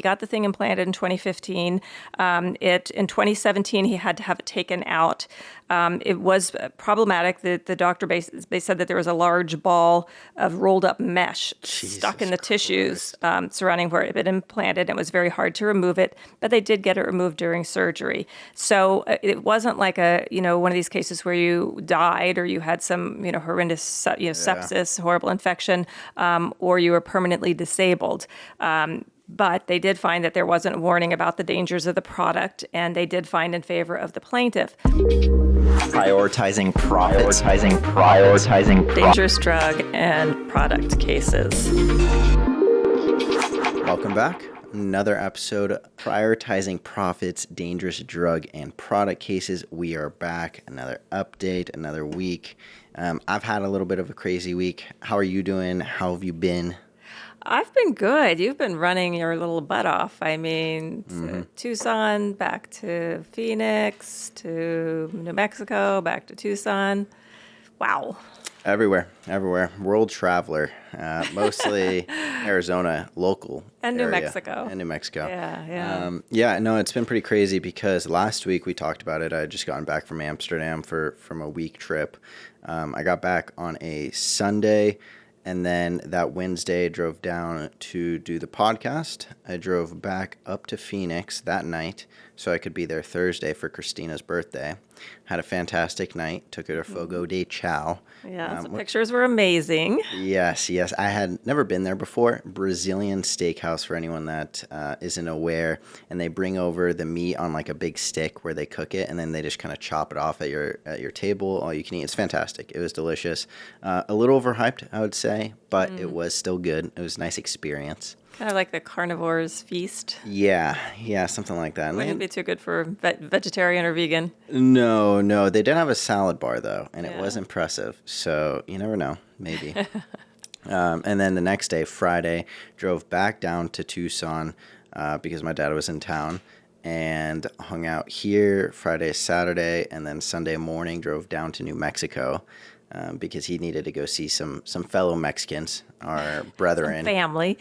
he got the thing implanted in 2015. In 2017, he had to have it taken out. It was problematic. The doctor, they said that there was a large ball of rolled up mesh stuck in the tissues surrounding where it had been implanted. It was very hard to remove it, but they did get it removed during surgery. So it wasn't like one of these cases where you died or you had some, horrendous, sepsis, horrible infection, or you were permanently disabled. But they did find that there wasn't a warning about the dangers of the product, and they did find in favor of the plaintiff. Prioritizing profits. Dangerous drug and product cases. Welcome back. Another episode of Prioritizing Profits, Dangerous Drug and Product Cases. We are back. Another update, another week. I've had a little bit of a crazy week. How are you doing? How have you been? I've been good. You've been running your little butt off. I mean, Tucson, back to Phoenix, to New Mexico, back to Tucson. Wow. Everywhere. World traveler. Mostly Arizona, local and area. New Mexico. Yeah. No, it's been pretty crazy because last week we talked about it. I had just gotten back from Amsterdam from a week trip. I got back on a Sunday. And then that Wednesday, drove down to do the podcast. I drove back up to Phoenix that night so I could be there Thursday for Christina's birthday. Had a fantastic night. Took her to Fogo de Chao. Yeah, the pictures were amazing. Yes. I had never been there before. Brazilian steakhouse for anyone that isn't aware. And they bring over the meat on like a big stick where they cook it, and then they just kind of chop it off at your table. All you can eat. It's fantastic. It was delicious. A little overhyped, I would say, but it was still good. It was a nice experience. Kind of like the carnivore's feast. Yeah, something like that. Wouldn't be too good for vegetarian or vegan. No. They did have a salad bar, though, and it was impressive. So you never know, maybe. And then the next day, Friday, drove back down to Tucson because my dad was in town, and hung out here Friday, Saturday, and then Sunday morning drove down to New Mexico. Because he needed to go see some fellow Mexicans, our brethren. Family.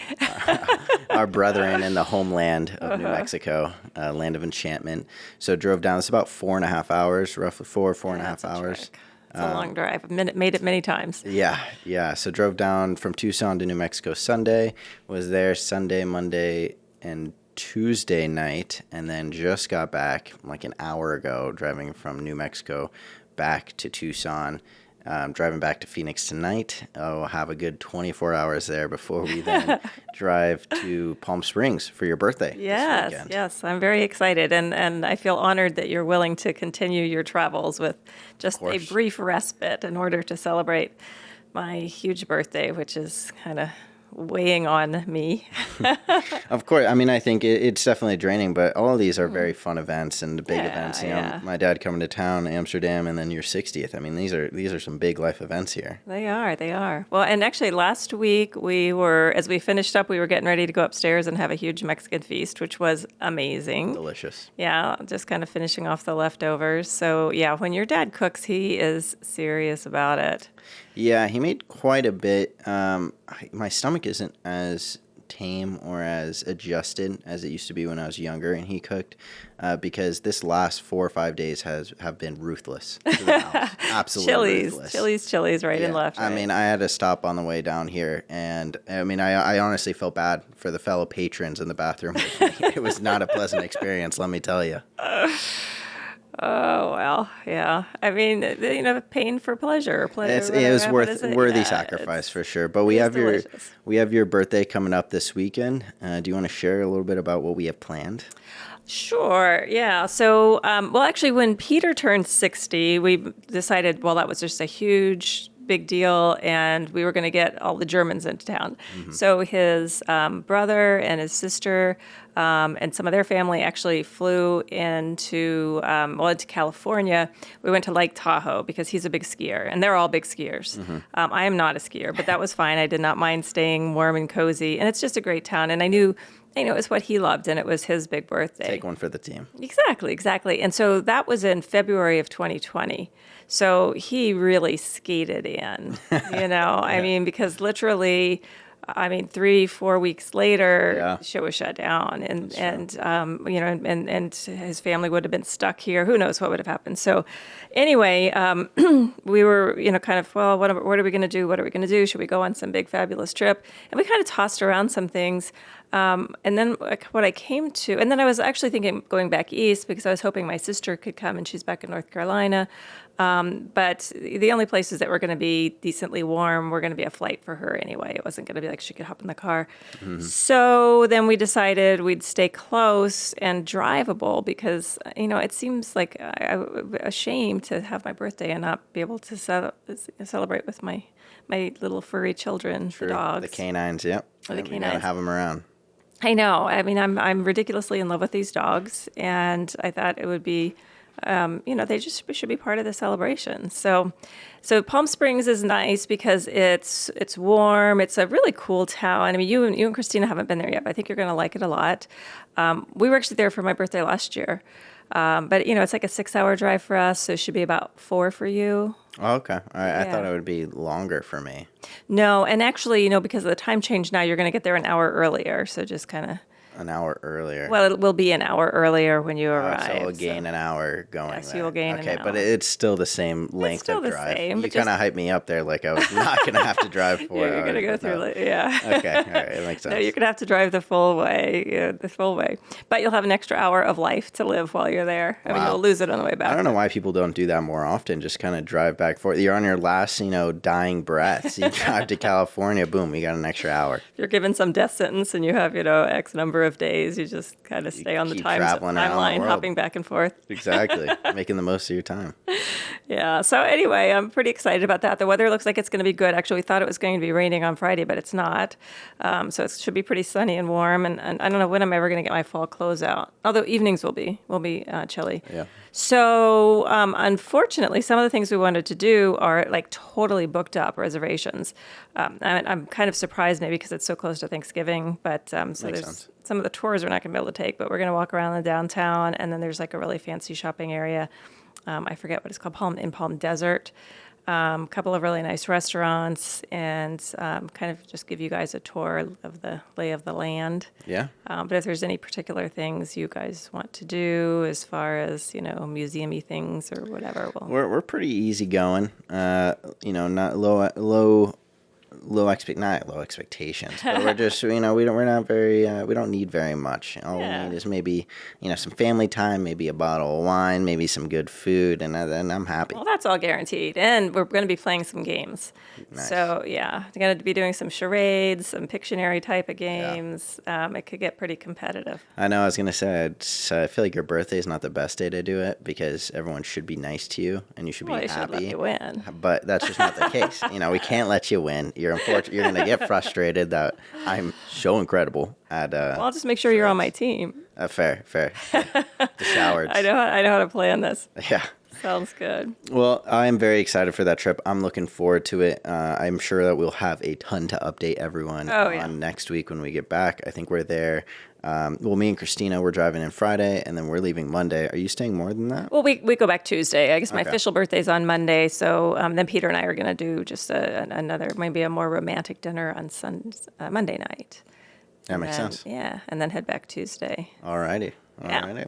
Our brethren in the homeland of New Mexico, land of enchantment. So drove down. It's about 4.5 hours, roughly 4.5 hours. It's a long drive. I've made it many times. Yeah. So drove down from Tucson to New Mexico Sunday. Was there Sunday, Monday, and Tuesday night. And then just got back like an hour ago, driving from New Mexico back to Tucson. Driving back to Phoenix tonight. I'll have a good 24 hours there before we then drive to Palm Springs for your birthday. Yes. I'm very excited. And I feel honored that you're willing to continue your travels with just a brief respite in order to celebrate my huge birthday, which is kind of weighing on me. Of course. I mean, I think it's definitely draining, but all of these are very fun events and big events. You know, my dad coming to town, Amsterdam, and then your 60th. I mean, these are some big life events here. They are. Well, and actually last week as we finished up, we were getting ready to go upstairs and have a huge Mexican feast, which was amazing. Delicious. Yeah, just kind of finishing off the leftovers. So yeah, when your dad cooks, he is serious about it. Yeah, he made quite a bit. My stomach isn't as tame or as adjusted as it used to be when I was younger, and he cooked because this last 4 or 5 days have been ruthless. Absolutely ruthless. Chili's right and left. Right? I mean, I had to stop on the way down here, and I mean, I honestly felt bad for the fellow patrons in the bathroom. It was not a pleasant experience, let me tell you. Oh, well, yeah. I mean, pain for pleasure. It was worthy sacrifice for sure. But we have your birthday coming up this weekend. Do you want to share a little bit about what we have planned? Sure. Yeah. So, actually, when Peter turned 60, we decided, that was just a huge big deal, and we were going to get all the Germans into town. Mm-hmm. So his brother and his sister and some of their family actually flew into California. We went to Lake Tahoe because he's a big skier, and they're all big skiers. Mm-hmm. I am not a skier, but that was fine. I did not mind staying warm and cozy, and it's just a great town. And I knew, it was what he loved, and it was his big birthday. Take one for the team. Exactly. And so that was in February of 2020. So he really skated in, I mean, because literally I mean, 3-4 weeks later, Yeah. shit was shut down, and and his family would have been stuck here. Who knows what would have happened? So, anyway, we were, kind of, well, what are we going to do? What are we going to do? Should we go on some big fabulous trip? And we kind of tossed around some things. And then what I came to, and then I was actually thinking going back east because I was hoping my sister could come, and she's back in North Carolina. But the only places that were going to be decently warm were going to be a flight for her anyway. It wasn't going to be like she could hop in the car. Mm-hmm. So then we decided we'd stay close and drivable because, it seems like a shame to have my birthday and not be able to celebrate with my little furry children, the dogs. The canines, yep. The We canines. gotta have them around. I know. I mean, I'm ridiculously in love with these dogs, and I thought it would be, they just should be part of the celebration. So Palm Springs is nice because it's warm. It's a really cool town. I mean, you and Christina haven't been there yet, but I think you're going to like it a lot. We were actually there for my birthday last year. But, it's like a 6-hour drive for us, so it should be about 4 for you. Oh, okay. All right. Yeah. I thought it would be longer for me. No, and actually, because of the time change now, you're going to get there an hour earlier, so just kind of... An hour earlier. Well, it will be an hour earlier when you arrive. So we'll gain an hour going Yes, there. you will gain an Okay, hour. but it's still the same length still of the drive. same, You but kind of hyped me up there like I was not going to have to drive 4 hours. You're going to go through, no. yeah. Okay, all right, it makes sense. No, you're going to have to drive the full way. But you'll have an extra hour of life to live while you're there. I mean, you'll lose it on the way back. I don't know why people don't do that more often. Just kind of drive back and forth. You're on your last, dying breaths. You drive to California, boom, you got an extra hour. If you're given some death sentence and you have, X number of days, you just kind of stay on the keep traveling around the timeline, world. hopping back and forth. Exactly. Making the most of your time. Yeah. So anyway, I'm pretty excited about that. The weather looks like it's going to be good. Actually, we thought it was going to be raining on Friday, but it's not. So it should be pretty sunny and warm. And I don't know when I'm ever going to get my fall clothes out. Although evenings will be chilly. Yeah. So unfortunately, some of the things we wanted to do are like totally booked up reservations. I'm kind of surprised maybe because it's so close to Thanksgiving, but Makes there's sense. some of the tours we're not going to be able to take, but we're going to walk around the downtown, and then there's like a really fancy shopping area. I forget what it's called, Palm Desert. A couple of really nice restaurants, and kind of just give you guys a tour of the lay of the land. Yeah. But if there's any particular things you guys want to do as far as, museum-y things or whatever, well, We're pretty easygoing. Not low expectations, but we're just we don't need very much. All we need is maybe some family time, maybe a bottle of wine, maybe some good food, and then I'm happy. well, that's all guaranteed. And we're going to be playing some games. Nice. So, yeah, we're going to be doing some charades, some Pictionary type of games. It could get pretty competitive. I know. I was gonna say, I feel like your birthday is not the best day to do it because everyone should be nice to you and you should be Well, they happy. should let you win. But that's just not the case. We can't let you win. You're gonna get frustrated that I'm so incredible at. Well, I'll just make sure you're on my team. Fair. The Showards. I know how to plan this. Yeah. Sounds good. Well, I'm very excited for that trip. I'm looking forward to it. I'm sure that we'll have a ton to update everyone on next week when we get back. I think we're there. Me and Christina, we're driving in Friday, and then we're leaving Monday. Are you staying more than that? Well, we go back Tuesday. I guess my official birthday's on Monday, so then Peter and I are going to do just another, maybe a more romantic dinner on Monday night. That makes sense. Yeah, and then head back Tuesday. All righty. Yeah.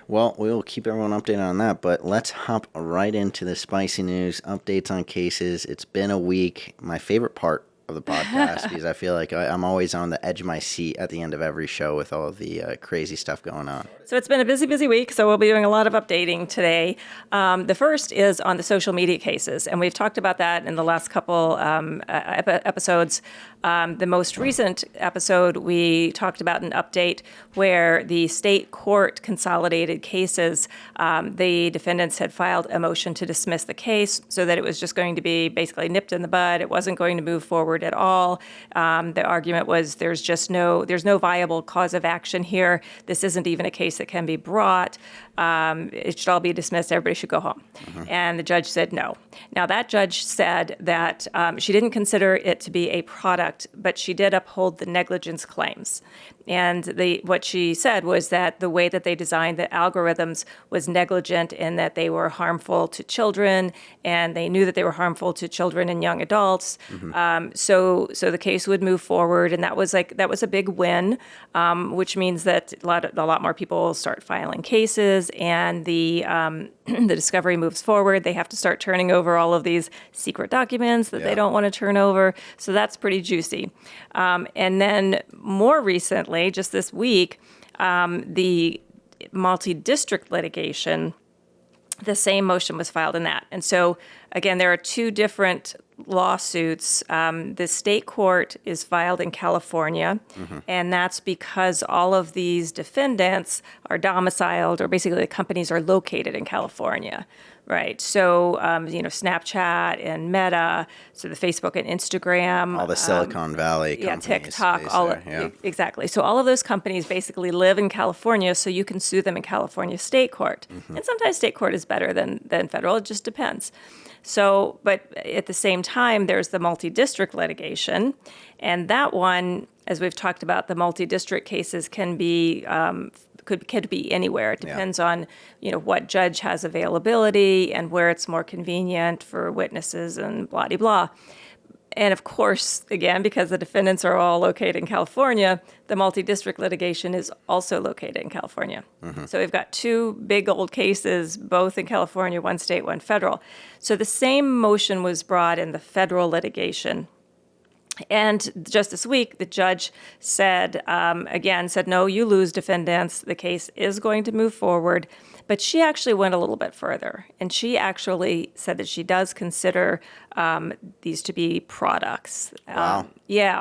Well, we'll keep everyone updated on that, but let's hop right into the spicy news, updates on cases. It's been a week. My favorite part of the podcast because I feel like I'm always on the edge of my seat at the end of every show with all the crazy stuff going on. So it's been a busy week, so we'll be doing a lot of updating today. The first is on the social media cases, and we've talked about that in the last couple episodes. The most recent episode, we talked about an update where the state court consolidated cases. The defendants had filed a motion to dismiss the case so that it was just going to be basically nipped in the bud. It wasn't going to move forward at all. The argument was there's no viable cause of action here. This isn't even a case that can be brought. It should all be dismissed. Everybody should go home. And the judge said no. Now, that judge said that she didn't consider it to be a product, but she did uphold the negligence claims. And what she said was that the way that they designed the algorithms was negligent in that they were harmful to children, and they knew that they were harmful to children and young adults. So the case would move forward, and that was a big win, which means that a lot more people start filing cases, and the the discovery moves forward. They have to start turning over all of these secret documents that they don't want to turn over. So that's pretty juicy. And then more recently, just this week, the multi-district litigation, the same motion was filed in that. And so, again, there are two different lawsuits. The state court is filed in California, and that's because all of these defendants are domiciled, or basically the companies are located in California, right? So, Snapchat and Meta, so the Facebook and Instagram. All the Silicon Valley companies. Yeah, TikTok, exactly. So all of those companies basically live in California, so you can sue them in California state court. And sometimes state court is better than federal, it just depends. So, but at the same time, there's the multi-district litigation, and that one, as we've talked about, the multi-district cases can be could be anywhere. It depends on what judge has availability and where it's more convenient for witnesses and blah de blah. And of course, again, because the defendants are all located in California, the multi-district litigation is also located in California. So we've got two big old cases, both in California, one state, one federal. So the same motion was brought in the federal litigation. And just this week, the judge said, no, you lose, defendants. The case is going to move forward. But she actually went a little bit further, and she actually said that she does consider these to be products. Wow.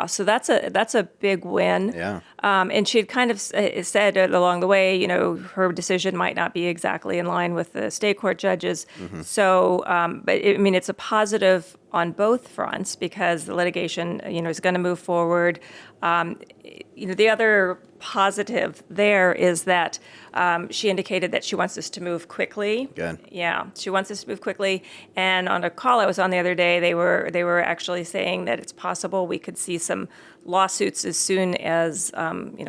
So that's a big win. Yeah. And she had kind of said along the way, her decision might not be exactly in line with the state court judges. So, it's a positive on both fronts because the litigation, is going to move forward. The other positive there is that she indicated that she wants this to move quickly. Good. Yeah, she wants this to move quickly. And on a call I was on the other day, they were actually saying that it's possible we could see some lawsuits as soon as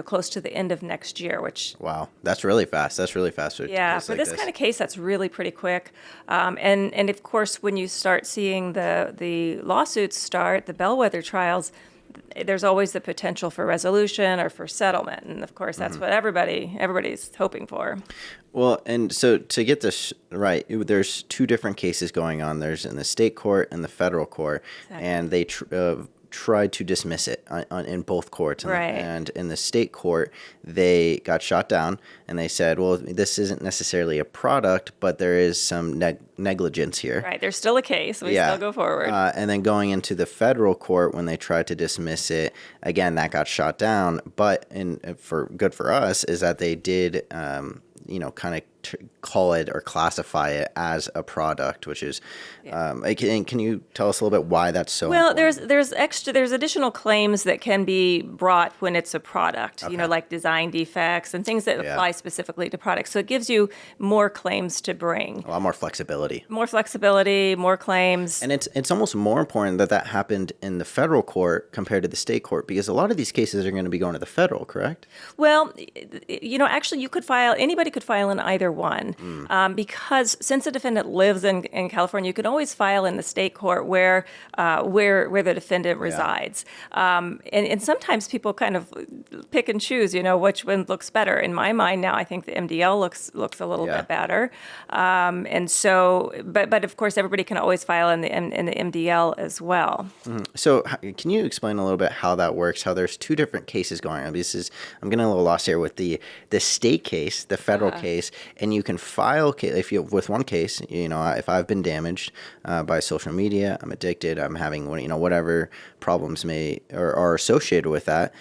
close to the end of next year. Which that's really fast. That's really fast. For this kind of case, that's really pretty quick. And of course, when you start seeing the lawsuits start, the bellwether trials, there's always the potential for resolution or for settlement, and of course that's what everybody's hoping for. Well, and so to get this right, there's two different cases going on. There's in the state court and the federal court, and they tried to dismiss it in both courts. And in the state court, they got shot down, and they said, well, this isn't necessarily a product, but there is some negligence here. Right. There's still a case. We still go forward. And then going into the federal court, when they tried to dismiss it, again, that got shot down. But good for us is that they did, kind of call it or classify it as a product, which is, can you tell us a little bit why that's so important? There's additional claims that can be brought when it's a product, like design defects and things that apply specifically to products. So it gives you more claims to bring. A lot more flexibility. More claims. And it's almost more important that happened in the federal court compared to the state court, because a lot of these cases are going to be going to the federal, correct? Well, actually anybody could file in either one, because since a defendant lives in California, you can always file in the state court where the defendant resides. And sometimes people kind of pick and choose, which one looks better. In my mind now, I think the MDL looks a little bit better. And so, but of course, everybody can always file in the MDL as well. So can you explain a little bit how that works, how there's two different cases going on? I'm getting a little lost here with the state case, the federal case, and you can file with one case, if I've been damaged by social media, I'm addicted, I'm having whatever problems are associated with that.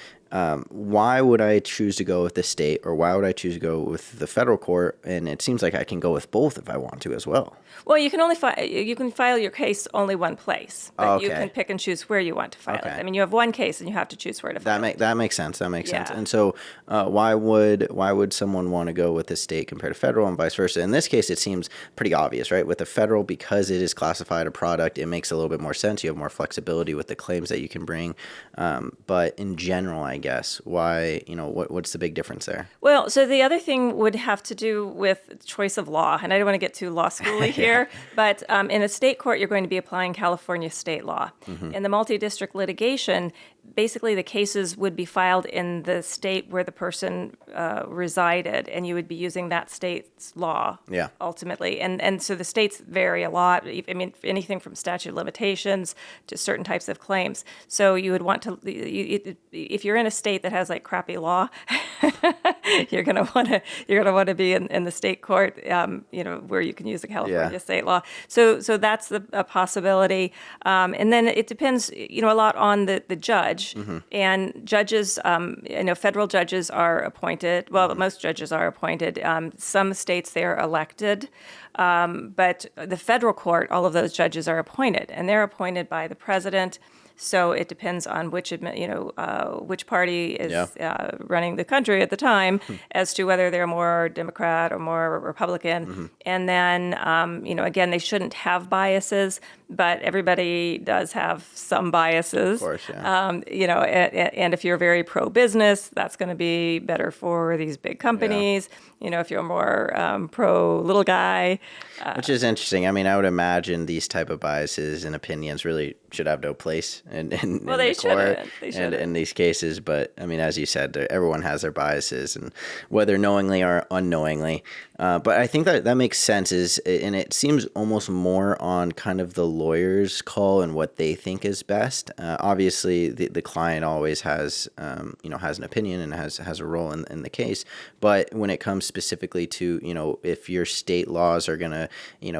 Why would I choose to go with the state, or why would I choose to go with the federal court? And it seems like I can go with both if I want to as well. Well, you can file your case only one place, but you can pick and choose where you want to file it. I mean, you have one case and you have to choose where to file it. That makes sense. That makes sense. And so, why would someone want to go with the state compared to federal, and vice versa? In this case, it seems pretty obvious, right? With the federal, because it is classified a product, it makes a little bit more sense. You have more flexibility with the claims that you can bring. But in general, I I guess. Why, what's the big difference there? Well, so the other thing would have to do with choice of law, and I don't want to get too law schooly here, but in a state court, you're going to be applying California state law. In the multi-district litigation, basically the cases would be filed in the state where the person resided, and you would be using that state's law ultimately. And so the states vary a lot. I mean, anything from statute of limitations to certain types of claims. So you would want to, if you're in a state that has like crappy law, you're gonna want to be in the state court, where you can use the California state law. So that's a possibility. And then it depends, a lot on the judge. And judges, federal judges are appointed. Well, most judges are appointed. Some states they are elected, but the federal court, all of those judges are appointed, and they're appointed by the president. So it depends on which party is running the country at the time as to whether they're more Democrat or more Republican. And then, again, they shouldn't have biases, but everybody does have some biases. Of course, yeah. And if you're very pro-business, that's going to be better for these big companies. If you're more pro-little guy. Which is interesting. I mean, I would imagine these type of biases and opinions really should have no place in the court and in these cases. But I mean, as you said, everyone has their biases, and whether knowingly or unknowingly. But I think that makes sense. And it seems almost more on kind of the lawyer's call and what they think is best. Obviously, the client always has an opinion and has a role in the case. But when it comes specifically to if your state laws are gonna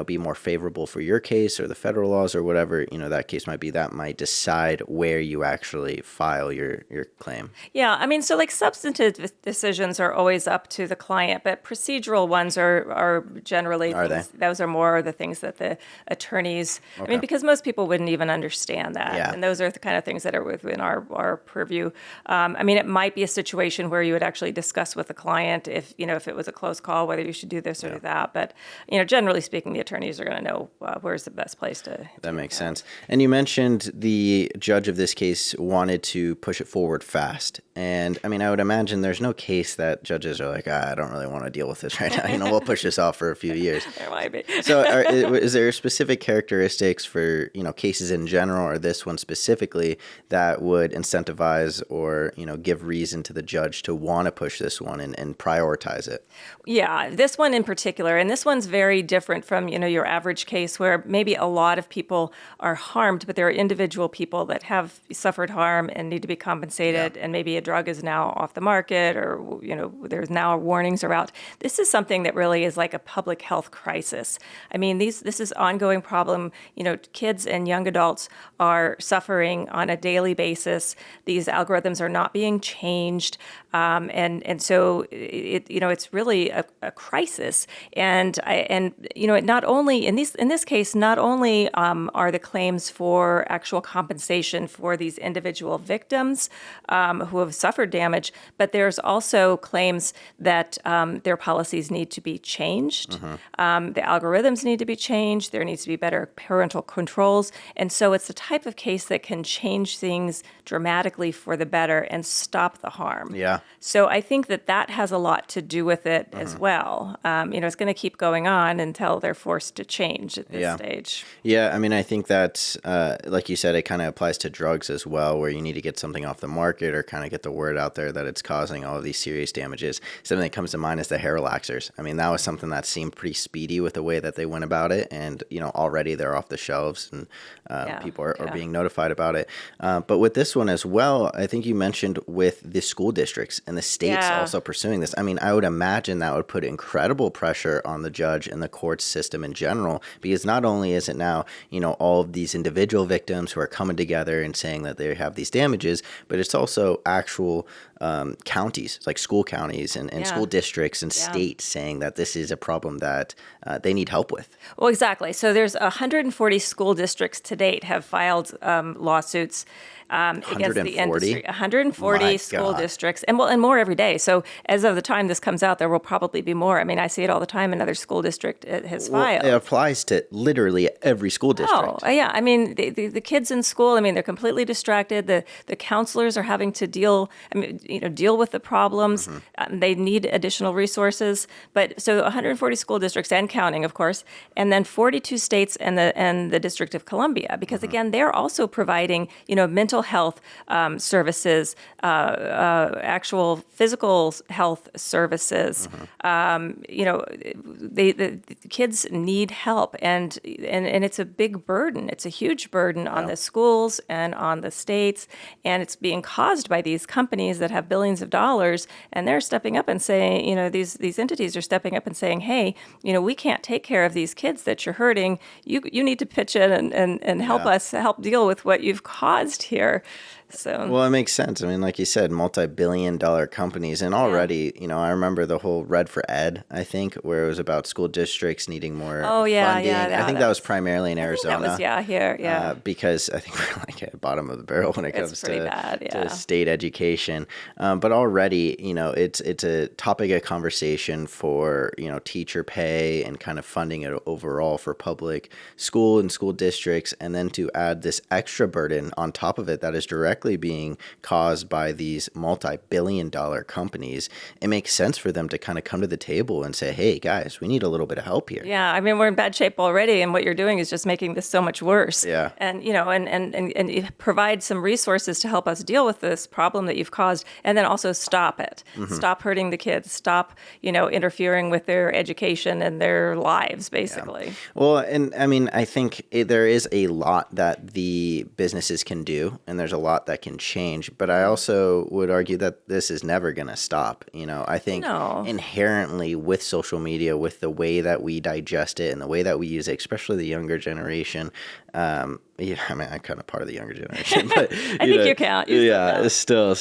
be more favorable for your case, or the federal laws or whatever that case might be, that might decide where you actually file your claim. Yeah, I mean, so like substantive decisions are always up to the client, but procedural ones are generally those are more the things that the attorneys. Okay. I mean, because most people wouldn't even understand that, and those are the kind of things that are within our purview. I mean, it might be a situation where you would actually discuss with the client if it was a close call whether you should do this or do that. But generally speaking, the attorneys are going to know where's the best place to. That makes sense. And you mentioned the judge of this case wanted to push it forward fast. And I mean, I would imagine there's no case that judges are like, I don't really want to deal with this right now. We'll push this off for a few years. There might be. So is there specific characteristics for, cases in general, or this one specifically, that would incentivize or, give reason to the judge to want to push this one and prioritize it? Yeah, this one in particular. And this one's very different from, your average case where maybe a lot of people are harmed, but there are individual people that have suffered harm and need to be compensated, and maybe a drug is now off the market, or, there's now warnings are out. This is something that really is like a public health crisis. I mean, this is ongoing problem. Kids and young adults are suffering on a daily basis. These algorithms are not being changed. And so it's really a crisis. And not only in this case, not only are the claims for actual compensation for these individual victims who have suffered damage, but there's also claims that their policies need to be changed. The algorithms need to be changed. There needs to be better parental controls. And so it's the type of case that can change things dramatically for the better and stop the harm. Yeah. So I think that has a lot to do with it as well. It's going to keep going on until they're forced to change at this stage. Yeah, I mean, I think that, like you said, it kind of applies to drugs as well, where you need to get something off the market or kind of get the word out there that it's causing all of these serious damages. Something that comes to mind is the hair relaxers. I mean, that was something that seemed pretty speedy with the way that they went about it, and already they're off the shelves, and people are being notified about it. But with this one as well, I think you mentioned with the school districts and the states also pursuing this. I mean, I would imagine that would put incredible pressure on the judge and the court system in general, because not only is it now all of these individual victims who are coming together and saying that they have these damages, but it's also actual counties, like school counties and school districts and states saying that this is a problem that they need help with. Well, exactly. So there's 140 school districts to date have filed lawsuits. against the 140? industry. 140 My school God. districts, and more every day. So as of the time this comes out, there will probably be more. I mean, I see it all the time. Another school district has filed. It applies to literally every school district. Oh, yeah. I mean, the kids in school, I mean, they're completely distracted. The counselors are having to deal with the problems. They need additional resources. But so 140 school districts and counting, of course, and then 42 states and the District of Columbia, because again, they're also providing, mental health services, actual physical health services. The kids need help, and it's a big burden. It's a huge burden on the schools and on the states, and it's being caused by these companies that have billions of dollars, and they're stepping up and saying, these entities are stepping up and saying, hey, we can't take care of these kids that you're hurting. You need to pitch in and help us help deal with what you've caused here. So Well, it makes sense. I mean, like you said, multi-billion-dollar companies, and already, I remember the whole Red for Ed, I think, where it was about school districts needing more funding. I think that was primarily in Arizona. That was here, because I think we're like at bottom of the barrel when it comes pretty bad, to state education. But already, it's a topic of conversation for teacher pay and kind of funding it overall for public school and school districts, and then to add this extra burden on top of it that is directly being caused by these multi-billion-dollar companies. It makes sense for them to kind of come to the table and say, hey guys, we need a little bit of help here. Yeah, I mean, we're in bad shape already, and what you're doing is just making this so much worse. Yeah. And and provide some resources to help us deal with this problem that you've caused, and then also stop it. Stop hurting the kids. Stop, interfering with their education and their lives, basically. Yeah. Well, and I mean, I think there is a lot that the businesses can do, and there's a lot that can change, but I also would argue that this is never going to stop. I think inherently with social media, with the way that we digest it and the way that we use it, especially the younger generation, I mean, I'm kind of part of the younger generation, but I think you count. Still,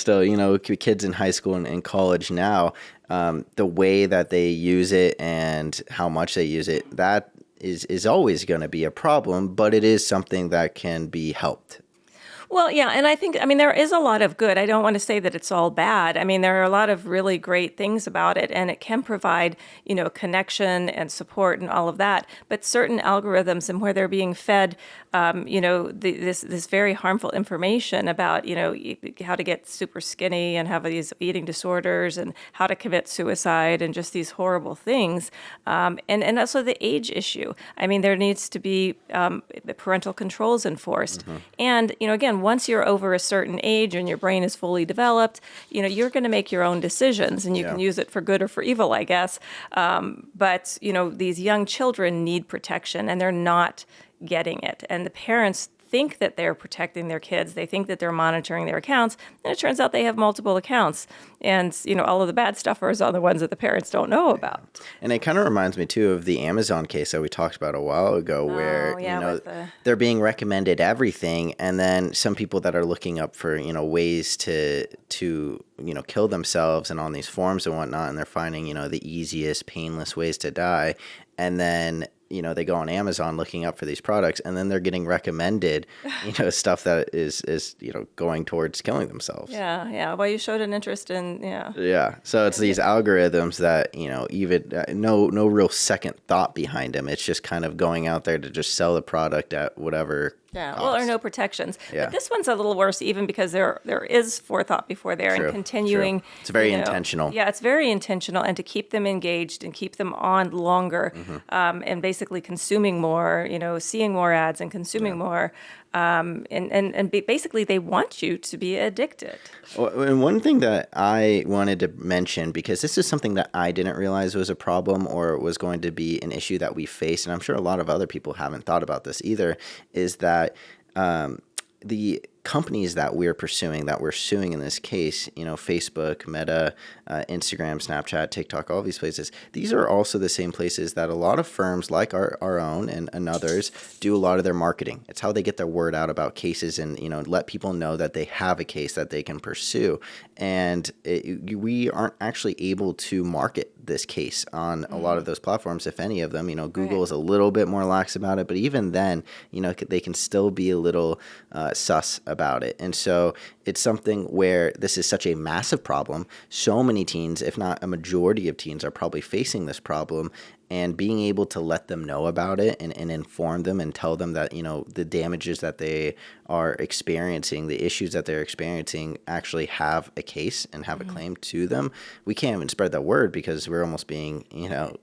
kids in high school and college now, the way that they use it and how much they use it, that is always going to be a problem, but it is something that can be helped. Well, yeah, and I think, there is a lot of good. I don't want to say that it's all bad. I mean, there are a lot of really great things about it, and it can provide, connection and support and all of that. But certain algorithms and where they're being fed, this very harmful information about, how to get super skinny and have these eating disorders and how to commit suicide and just these horrible things. And also the age issue. I mean, there needs to be parental controls enforced. And, again, once you're over a certain age and your brain is fully developed, you're going to make your own decisions, and you can use it for good or for evil, I guess. But these young children need protection, and they're not getting it. And the parents think that they're protecting their kids. They think that they're monitoring their accounts, and it turns out they have multiple accounts. And, all of the bad stuff are on the ones that the parents don't know about. And it kind of reminds me, too, of the Amazon case that we talked about a while ago, where, they're being recommended everything, and then some people that are looking up for, ways to kill themselves and on these forums and whatnot, and they're finding, the easiest, painless ways to die. And then they go on Amazon looking up for these products, and then they're getting recommended, stuff that is going towards killing themselves. Yeah. Well, you showed an interest in, Yeah. So it's these algorithms that, even no real second thought behind them. It's just kind of going out there to just sell the product at whatever cost. Well, or no protections. Yeah. But this one's a little worse, even because there is forethought before there and continuing. True. It's very intentional. Yeah, it's very intentional, and to keep them engaged and keep them on longer, and basically consuming more, seeing more ads and consuming more. Basically, they want you to be addicted. And one thing that I wanted to mention, because this is something that I didn't realize was a problem or was going to be an issue that we face, and I'm sure a lot of other people haven't thought about this either, is that the companies that we're pursuing, that we're suing in this case, Facebook, Meta, Instagram, Snapchat, TikTok, all these places, these are also the same places that a lot of firms like our own and others do a lot of their marketing. It's how they get their word out about cases and, let people know that they have a case that they can pursue. And we aren't actually able to market this case on a lot of those platforms, if any of them. Google is a little bit more lax about it, but even then, they can still be a little sus about it. And so it's something where this is such a massive problem. So many teens, if not a majority of teens, are probably facing this problem. And being able to let them know about it and inform them and tell them that, the damages that they are experiencing, the issues that they're experiencing actually have a case and have a claim to them. We can't even spread that word because we're almost being,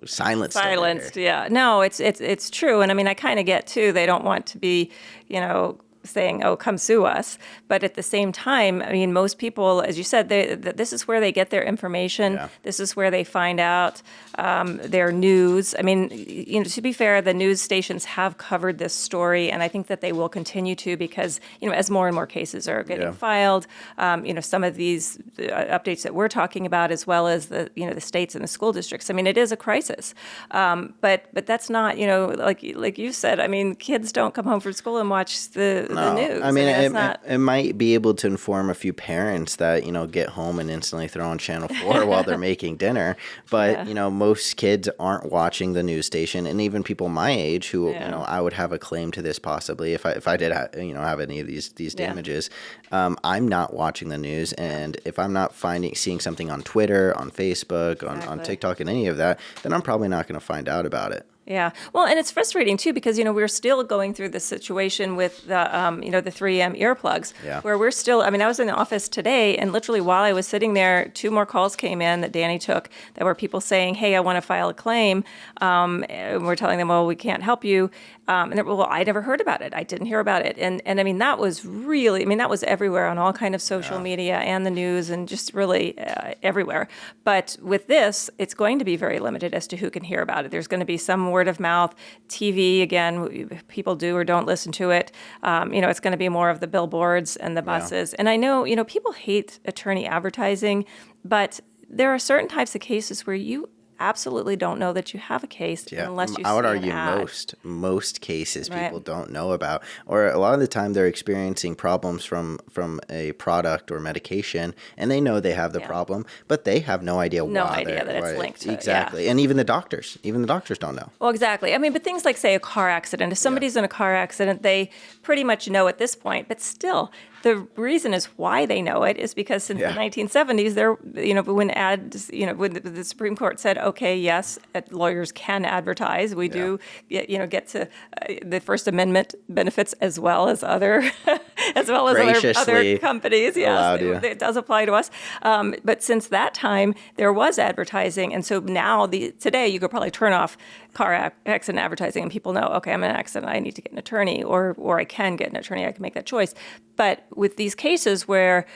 silenced. Yeah. No, it's true. And I mean, I kind of get too, they don't want to be, saying, oh, come sue us. But at the same time, I mean, most people, as you said, this is where they get their information. Yeah. This is where they find out their news. I mean, to be fair, the news stations have covered this story, and I think that they will continue to because, as more and more cases are getting filed, some of these updates that we're talking about, as well as the states and the school districts. I mean, it is a crisis. But that's not, like you said, I mean, kids don't come home from school and watch the news. I mean, it might be able to inform a few parents that, get home and instantly throw on Channel 4 while they're making dinner. But, most kids aren't watching the news station. And even people my age who, I would have a claim to this possibly if I did, have any of these damages. I'm not watching the news. And if I'm not seeing something on Twitter, on Facebook, on TikTok and any of that, then I'm probably not going to find out about it. Yeah. Well, and it's frustrating too because, we're still going through this situation with the 3M earplugs where we're still, I was in the office today and literally while I was sitting there, 2 more calls came in that Danny took that were people saying, hey, I want to file a claim. And we're telling them, well, we can't help you. And they're, well, I never heard about it. I didn't hear about it. And I mean, that was really, that was everywhere on all kind of social media and the news and just really everywhere. But with this, it's going to be very limited as to who can hear about it. There's going to be some word of mouth, TV, again, people do or don't listen to it. It's going to be more of the billboards and the buses. And I know, people hate attorney advertising, but there are certain types of cases where you absolutely don't know that you have a case unless you see I would an argue ad. most cases people don't know about, or a lot of the time they're experiencing problems from a product or medication, and they know they have the problem, but they have no idea that it's linked to exactly. And even the doctors don't know. Well, exactly. But things like, say, a car accident. If somebody's in a car accident, they pretty much know at this point, but still. The reason is why they know it is because since the 1970s, when the Supreme Court said, okay, yes, lawyers can advertise. We do, get to the First Amendment benefits as well as other, other companies. Yes, it does apply to us. But since that time, there was advertising, and so now today you could probably turn off car accident advertising, and people know, okay, I'm in an accident, I need to get an attorney, or I can get an attorney, I can make that choice. But with these cases where,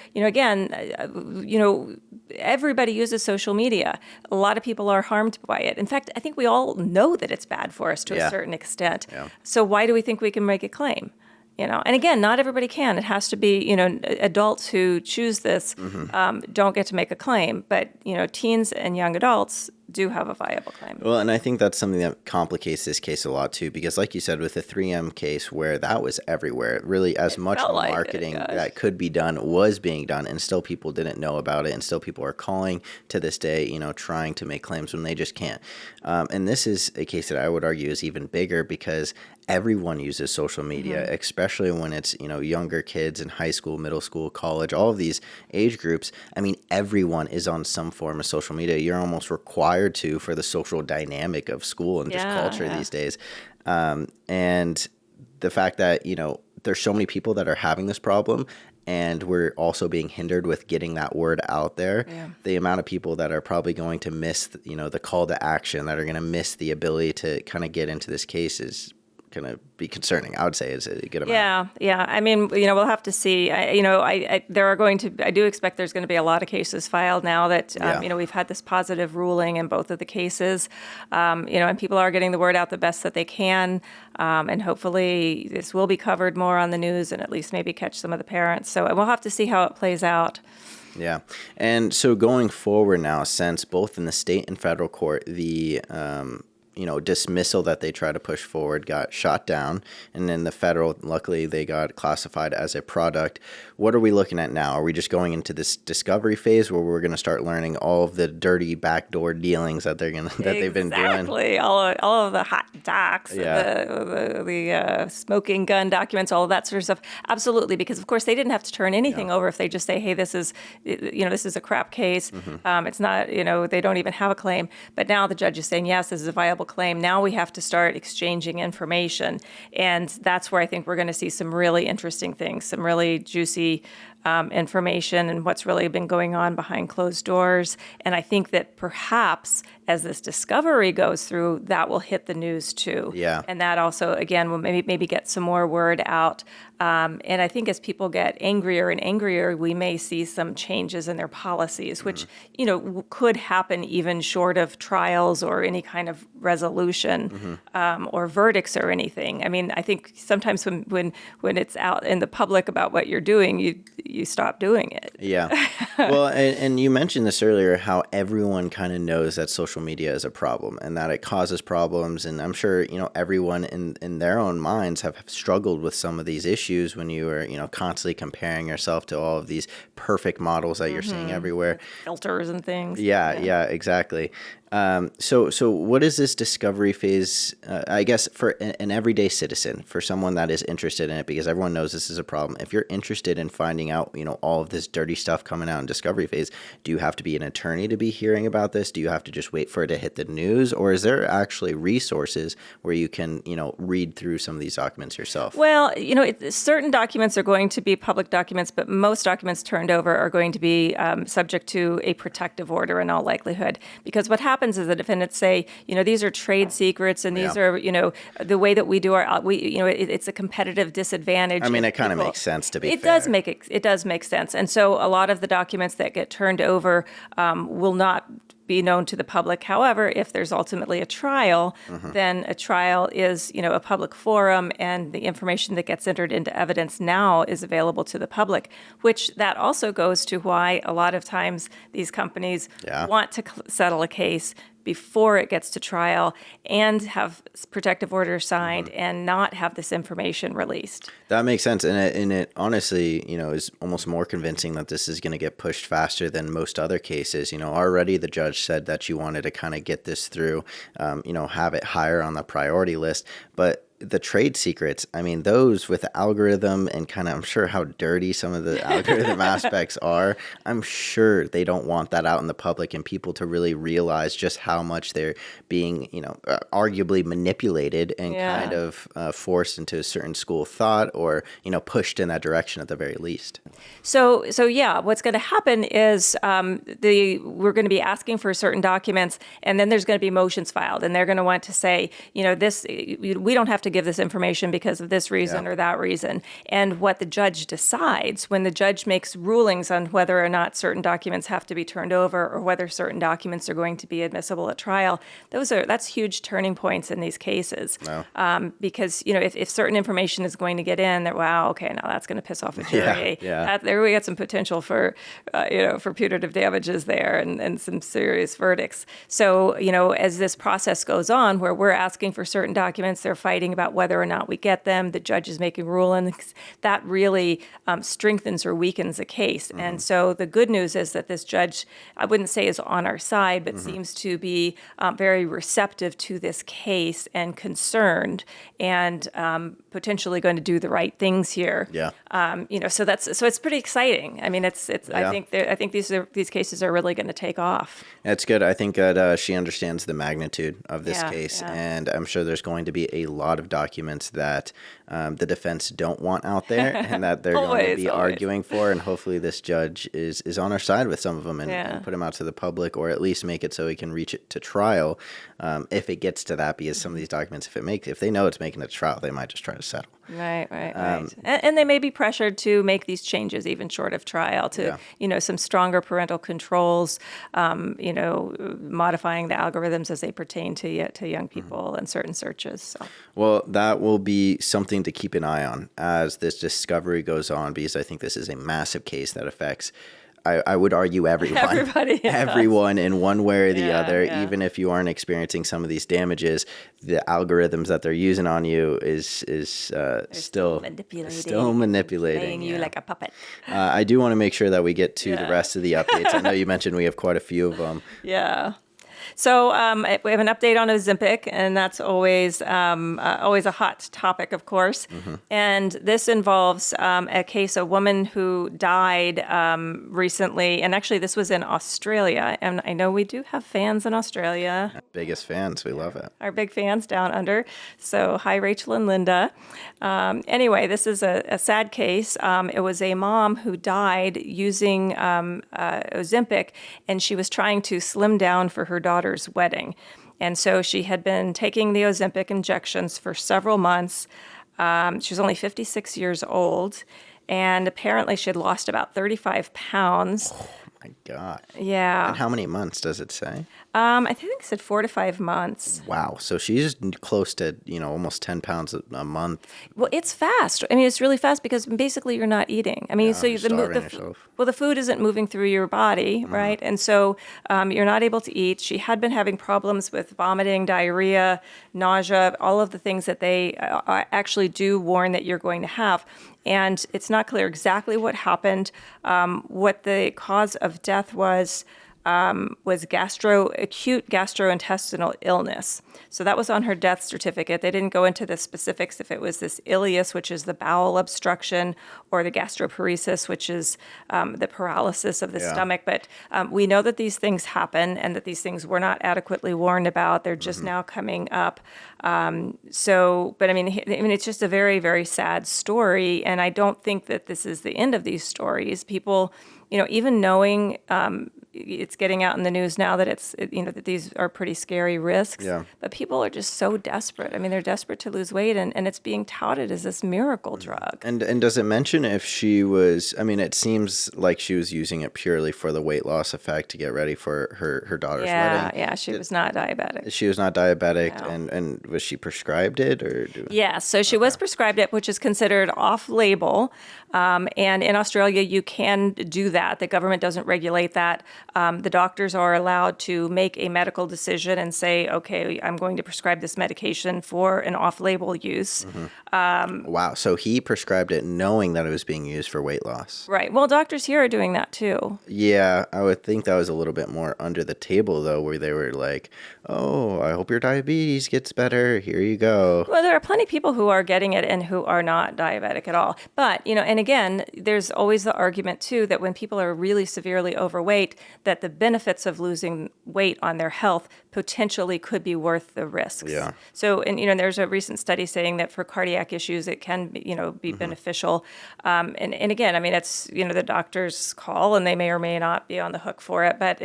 everybody uses social media, a lot of people are harmed by it. In fact, I think we all know that it's bad for us to a certain extent. Yeah. So why do we think we can make a claim? And again, not everybody can. It has to be, adults who choose this don't get to make a claim. But, teens and young adults do have a viable claim. Well, and I think that's something that complicates this case a lot, too, because like you said, with the 3M case where that was everywhere, really as much marketing that could be done was being done, and still people didn't know about it, and still people are calling to this day, trying to make claims when they just can't. And this is a case that I would argue is even bigger because everyone uses social media, especially when it's, younger kids in high school, middle school, college, all of these age groups. Everyone is on some form of social media. You're almost required to for the social dynamic of school and just culture these days. And the fact that, there's so many people that are having this problem, and we're also being hindered with getting that word out there. Yeah. The amount of people that are probably going to miss, the call to action, that are going to miss the ability to kind of get into this case is going to be concerning. I would say is a good amount. Yeah. We'll have to see. I do expect there's going to be a lot of cases filed now that, we've had this positive ruling in both of the cases, and people are getting the word out the best that they can. And hopefully this will be covered more on the news and at least maybe catch some of the parents. So we'll have to see how it plays out. Yeah. And so going forward now, since both in the state and federal court, the dismissal that they tried to push forward got shot down, and then the federal, luckily, they got classified as a product. What are we looking at now? Are we just going into this discovery phase where we're going to start learning all of the dirty backdoor dealings that they've been doing? Exactly, all of the hot docs, the smoking gun documents, all of that sort of stuff. Absolutely, because of course they didn't have to turn anything over if they just say, hey, this is a crap case. It's not, they don't even have a claim. But now the judge is saying, yes, this is a viable claim. Now we have to start exchanging information. And that's where I think we're going to see some really interesting things, some really juicy information and what's really been going on behind closed doors. And I think that perhaps as this discovery goes through, that will hit the news too. Yeah. And that also, again, will maybe get some more word out. And I think as people get angrier and angrier, we may see some changes in their policies, which, could happen even short of trials or any kind of resolution or verdicts or anything. I mean, I think sometimes when it's out in the public about what you're doing, you stop doing it. Yeah. Well, and you mentioned this earlier, how everyone kind of knows that social media is a problem and that it causes problems. And I'm sure, everyone in their own minds have struggled with some of these issues when you are, constantly comparing yourself to all of these perfect models that you're seeing everywhere. Filters and things. Yeah, exactly. So what is this discovery phase, I guess, for an everyday citizen, for someone that is interested in it, because everyone knows this is a problem. If you're interested in finding out, all of this dirty stuff coming out in discovery phase, do you have to be an attorney to be hearing about this? Do you have to just wait for it to hit the news? Or is there actually resources where you can, read through some of these documents yourself? Well, certain documents are going to be public documents, but most documents turned over are going to be subject to a protective order in all likelihood. Because what happens is the defendants say, these are trade secrets and these are, the way that we do it's a competitive disadvantage. I mean, it kind of makes sense, to be fair. It does make sense. And so a lot of the documents that get turned over will not be known to the public. However, if there's ultimately a trial, then a trial is, a public forum, and the information that gets entered into evidence now is available to the public, which that also goes to why a lot of times these companies want to settle a case before it gets to trial and have protective orders signed and not have this information released. That makes sense. And it honestly, is almost more convincing that this is going to get pushed faster than most other cases. Already the judge said that you wanted to kind of get this through, have it higher on the priority list. But the trade secrets, I mean, those with the algorithm and kind of, I'm sure how dirty some of the algorithm aspects are, I'm sure they don't want that out in the public and people to really realize just how much they're being, arguably manipulated and kind of forced into a certain school of thought or, pushed in that direction at the very least. So what's going to happen is we're going to be asking for certain documents, and then there's going to be motions filed, and they're going to want to say, we don't have to give this information because of this reason or that reason. And what the judge decides when the judge makes rulings on whether or not certain documents have to be turned over or whether certain documents are going to be admissible at trial, that's huge turning points in these cases. Wow. Because, if certain information is going to get in, now that's going to piss off a jury. There we got some potential for punitive damages there and some serious verdicts. So, as this process goes on where we're asking for certain documents, they're fighting about whether or not we get them, the judge is making rulings, that really strengthens or weakens a case. And so the good news is that this judge, I wouldn't say is on our side, but seems to be very receptive to this case and concerned and potentially going to do the right things here. So it's pretty exciting. I mean, I think these cases are really going to take off. It's good. I think that she understands the magnitude of this case, and I'm sure there's going to be a lot of documents that the defense don't want out there and that they're going to be arguing for, and hopefully this judge is on our side with some of them and put them out to the public, or at least make it so he can reach it to trial if it gets to that, because some of these documents, if they know it's making it to trial, they might just try to settle. Right. And they may be pressured to make these changes even short of trial to, some stronger parental controls, modifying the algorithms as they pertain to young people and certain searches. So. Well, that will be something to keep an eye on as this discovery goes on, because I think this is a massive case that affects I would argue everyone. Everybody does. Everyone in one way or the other, yeah. even if you aren't experiencing some of these damages, the algorithms that they're using on you is still manipulating. Playing you like a puppet. I do want to make sure that we get to the rest of the updates. I know you mentioned we have quite a few of them. Yeah. So we have an update on Ozempic, and that's always a hot topic, of course. And this involves a case, a woman who died recently, and actually this was in Australia. And I know we do have fans in Australia. Biggest fans. We love it. Our big fans down under. So hi, Rachel and Linda. Anyway, this is a sad case. It was a mom who died using Ozempic, and she was trying to slim down for her daughter's wedding. And so she had been taking the Ozempic injections for several months. She was only 56 years old, and apparently she had lost about 35 pounds. Oh my God. Yeah. And how many months does it say? I think it said 4 to 5 months. Wow. So she's close to, almost 10 pounds a month. Well, it's fast. I mean, it's really fast because basically you're not eating. I mean, so you're starving yourself. the food isn't moving through your body, right? And so you're not able to eat. She had been having problems with vomiting, diarrhea, nausea, all of the things that they actually do warn that you're going to have. And it's not clear exactly what happened. What the cause of death was acute gastrointestinal illness. So that was on her death certificate. They didn't go into the specifics if it was this ileus, which is the bowel obstruction, or the gastroparesis, which is the paralysis of the stomach. But we know that these things happen and that these things were not adequately warned about. They're just now coming up. But I mean, it's just a very, very sad story. And I don't think that this is the end of these stories. People, even knowing it's getting out in the news now that that these are pretty scary risks. Yeah. But people are just so desperate. I mean, they're desperate to lose weight, and it's being touted as this miracle drug. And does it mention if she was? I mean, it seems like she was using it purely for the weight loss effect to get ready for her daughter's wedding. Yeah, she was not diabetic. She was not diabetic, No. and was she prescribed it or? Yeah, so she was prescribed it, which is considered off-label. And in Australia, you can do that. The government doesn't regulate that. The doctors are allowed to make a medical decision and say, okay, I'm going to prescribe this medication for an off-label use. Wow. So he prescribed it knowing that it was being used for weight loss. Right. Well, doctors here are doing that too. Yeah, I would think that was a little bit more under the table, though, where they were like, oh, I hope your diabetes gets better. Here you go. Well, there are plenty of people who are getting it and who are not diabetic at all. But, and again, there's always the argument, too, that when people are really severely overweight, that the benefits of losing weight on their health potentially could be worth the risks. Yeah. So, and there's a recent study saying that for cardiac issues, it can be beneficial. And again, I mean, it's the doctor's call, and they may or may not be on the hook for it. But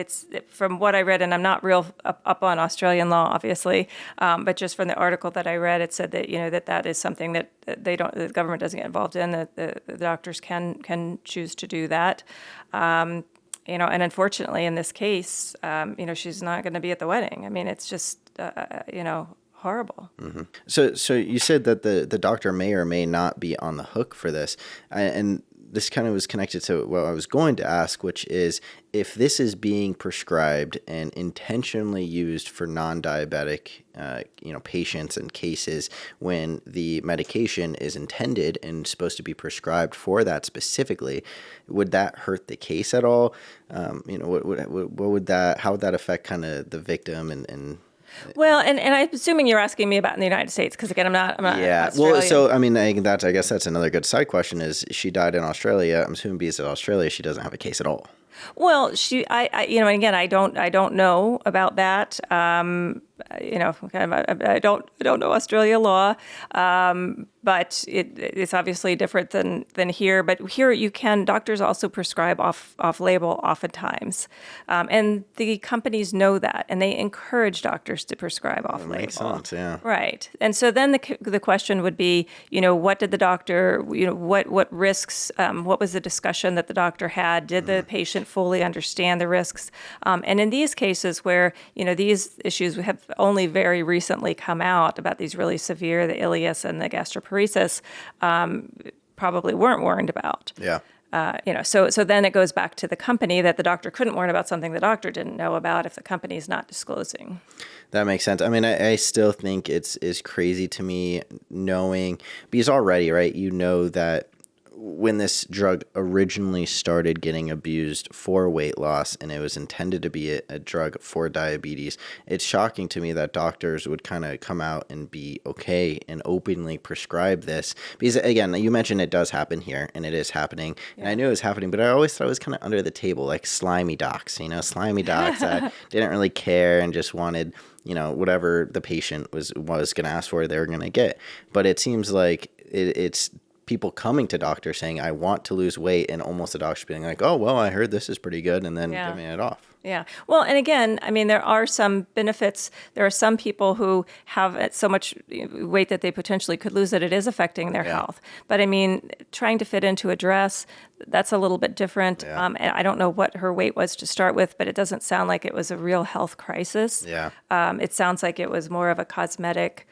from what I read, and I'm not real up on Australian law, obviously, but just from the article that I read, it said that that is something that the government doesn't get involved in. That the doctors can choose to do that. And unfortunately, in this case, she's not going to be at the wedding. I mean, it's just, horrible. Mm-hmm. So you said that the doctor may or may not be on the hook for this, and this kind of was connected to what I was going to ask, which is if this is being prescribed and intentionally used for non-diabetic, patients and cases when the medication is intended and supposed to be prescribed for that specifically, would that hurt the case at all? How would that affect kind of the victim and Well, and I'm assuming you're asking me about in the United States because again, I'm not. Yeah. Australian. Well, so I mean, I guess that's another good side question. Is she died in Australia? I'm assuming because of Australia, she doesn't have a case at all. Well, again, I don't know about that. I don't know Australia law, but it's obviously different than here. But here doctors also prescribe off label oftentimes, and the companies know that, and they encourage doctors to prescribe off label. Makes sense, yeah. Right, and so then the question would be, what did the doctor, what risks, what was the discussion that the doctor had? Did the patient fully understand the risks? And in these cases where these issues have only very recently come out about these really severe, the ileus and the gastroparesis, probably weren't warned about. Yeah. So then it goes back to the company that the doctor couldn't warn about something the doctor didn't know about if the company's not disclosing. That makes sense. I mean, I still think it's crazy to me knowing, because already, right, you know that when this drug originally started getting abused for weight loss and it was intended to be a drug for diabetes, it's shocking to me that doctors would kind of come out and be okay and openly prescribe this. Because again, you mentioned it does happen here and it is happening. And I knew it was happening, but I always thought it was kind of under the table, like slimy docs, slimy docs that didn't really care and just wanted, whatever the patient was going to ask for, they were going to get. But it seems like it's people coming to doctors saying, I want to lose weight, and almost the doctor being like, oh, well, I heard this is pretty good, and then giving it off. Yeah. Well, and again, I mean, there are some benefits. There are some people who have so much weight that they potentially could lose that it is affecting their health. But I mean, trying to fit into a dress, that's a little bit different. And I don't know what her weight was to start with, but it doesn't sound like it was a real health crisis. Yeah. It sounds like it was more of a cosmetic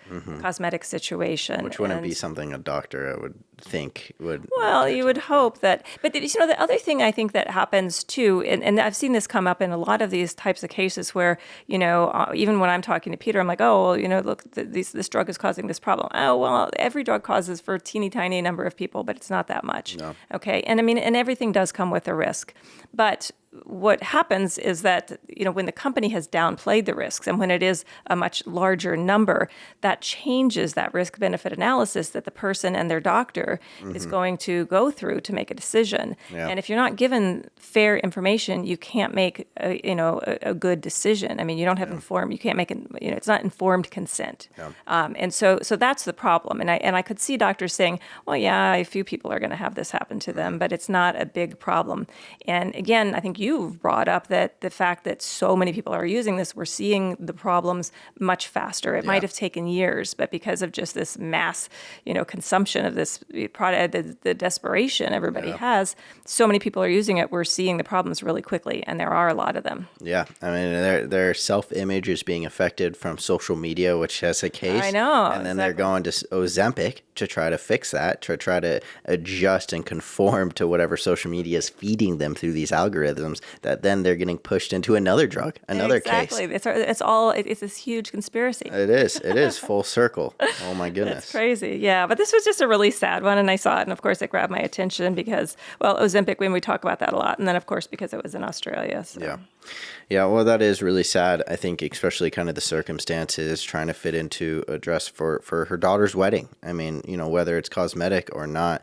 situation. Which wouldn't be something a doctor, I would think, would. Well, you would hope that. But the other thing I think that happens too, and I've seen this come up in a lot of these types of cases where, even when I'm talking to Peter, I'm like, oh, well, look, this drug is causing this problem. Oh, well, every drug causes for a teeny tiny number of people, but it's not that much. No. Okay. And I mean, and everything does come with a risk. But what happens is that, when the company has downplayed the risks and when it is a much larger number, that changes that risk-benefit analysis that the person and their doctor is going to go through to make a decision. Yeah. And if you're not given fair information, you can't make a good decision. I mean, you don't have you can't make it's not informed consent. Yeah. And so that's the problem. And I could see doctors saying, well, yeah, a few people are going to have this happen to them, but it's not a big problem. And again, I think you've brought up that the fact that so many people are using this, we're seeing the problems much faster. It might have taken years, but because of just this mass, consumption of this product, the desperation everybody has, so many people are using it, we're seeing the problems really quickly, and there are a lot of them. Yeah. I mean, their self-image is being affected from social media, which has a case. I know. And then they're going to Ozempic to try to fix that, to try to adjust and conform to whatever social media is feeding them through these algorithms, that then they're getting pushed into another drug, another case. Exactly. It's this huge conspiracy. It is full circle. Oh my goodness. It's crazy. Yeah. But this was just a really sad one. And I saw it. And of course, it grabbed my attention because, well, Ozempic, when we talk about that a lot. And then, of course, because it was in Australia. So. Yeah. Yeah, well, that is really sad. I think especially kind of the circumstances trying to fit into a dress for her daughter's wedding. I mean, whether it's cosmetic or not,